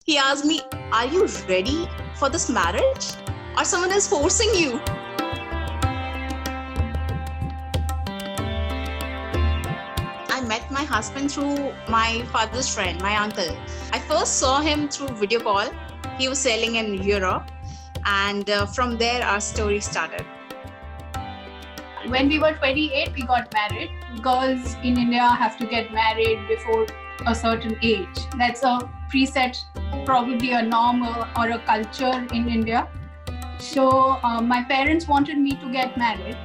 He asked me, "Are you ready for this marriage? Or someone is forcing you?" I met my husband through my father's friend, my uncle. I first saw him through video call. He was selling in Europe, and from there our story started. When we were 28, we got married. Girls in India have to get married before a certain age. That's a preset, probably a norm or a culture in India. So my parents wanted me to get married.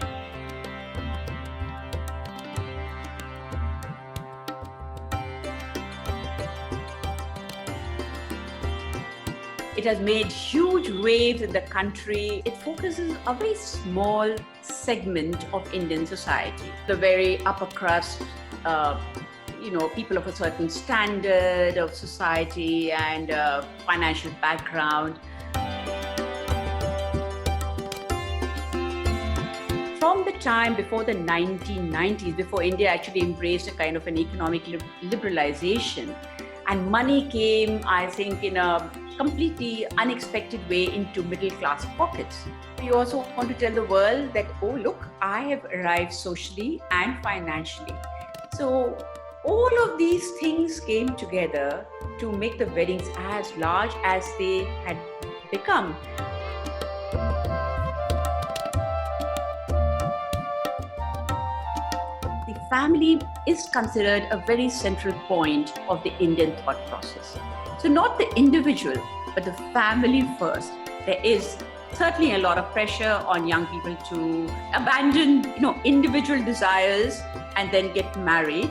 It has made huge waves in the country. It focuses a very small segment of Indian society, the very upper crust, people of a certain standard of society and financial background. From the time before the 1990s, before India actually embraced a kind of an economic liberalization, and money came, I think, in a completely unexpected way into middle class pockets. We also want to tell the world that, oh, look, I have arrived socially and financially. So all of these things came together to make the weddings as large as they had become. The family is considered a very central point of the Indian thought process. So not the individual, but the family first. There is certainly a lot of pressure on young people to abandon, individual desires and then get married.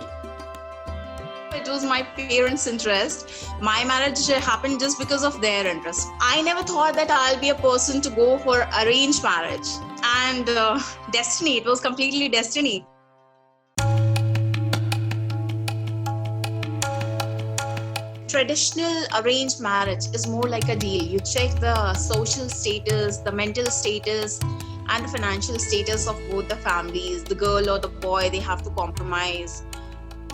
It was my parents' interest. My marriage happened just because of their interest. I never thought that I'll be a person to go for arranged marriage. And destiny, it was completely destiny. Traditional arranged marriage is more like a deal. You check the social status, the mental status, and the financial status of both the families. The girl or the boy, they have to compromise.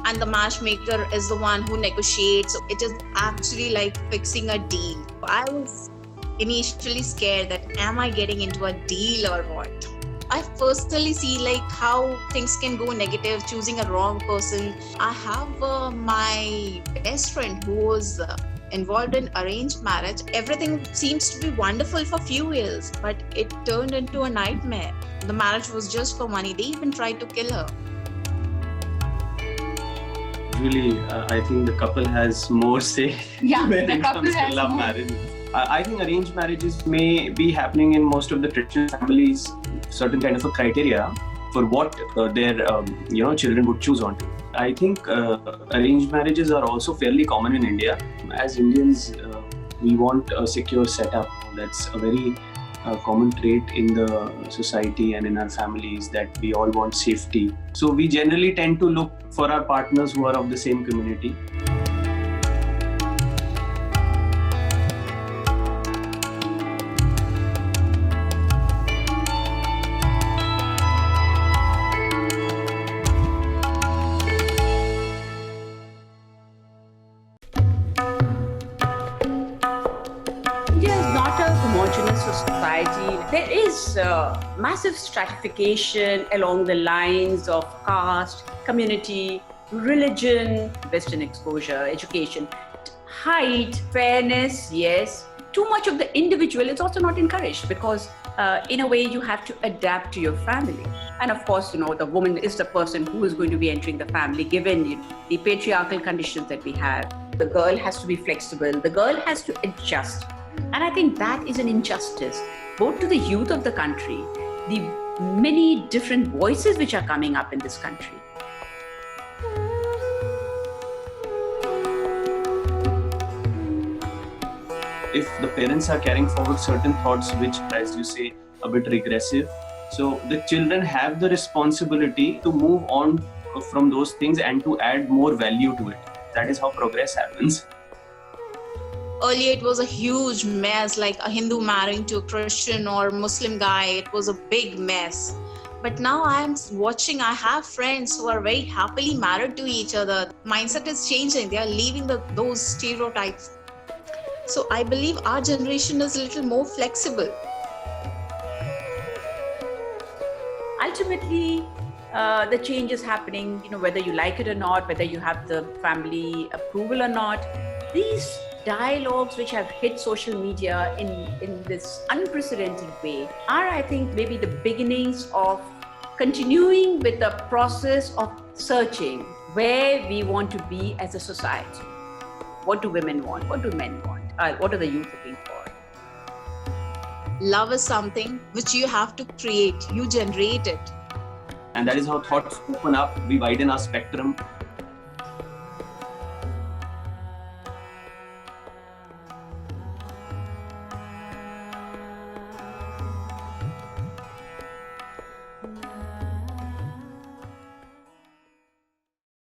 And the matchmaker is the one who negotiates. It is actually like fixing a deal. I was initially scared that, am I getting into a deal or what? I personally see how things can go negative, choosing a wrong person. I have my best friend who was involved in arranged marriage. Everything seems to be wonderful for a few years, but it turned into a nightmare. The marriage was just for money. They even tried to kill her. Really, I think the couple has more say when it comes to love marriage. I think arranged marriages may be happening in most of the traditional families, certain kind of a criteria for what their children would choose onto. I think arranged marriages are also fairly common in India. As Indians, we want a secure setup. That's a very common trait in the society and in our families, that we all want safety. So we generally tend to look for our partners who are of the same community. Society, there is massive stratification along the lines of caste, community, religion, Western exposure, education, height, fairness, yes. Too much of the individual is also not encouraged because in a way you have to adapt to your family. And of course, the woman is the person who is going to be entering the family given the patriarchal conditions that we have. The girl has to be flexible, the girl has to adjust. And I think that is an injustice, both to the youth of the country, the many different voices which are coming up in this country. If the parents are carrying forward certain thoughts which, as you say, a bit regressive, so the children have the responsibility to move on from those things and to add more value to it. That is how progress happens. Earlier, it was a huge mess, like a Hindu marrying to a Christian or Muslim guy. It was a big mess. But now I have friends who are very happily married to each other. Mindset is changing. They are leaving those stereotypes. So I believe our generation is a little more flexible. Ultimately, the change is happening, whether you like it or not, whether you have the family approval or not. These dialogues which have hit social media in this unprecedented way are, I think, maybe the beginnings of continuing with the process of searching where we want to be as a society. What do women want? What do men want? What are the youth looking for? Love is something which you have to create, you generate it. And that is how thoughts open up, we widen our spectrum,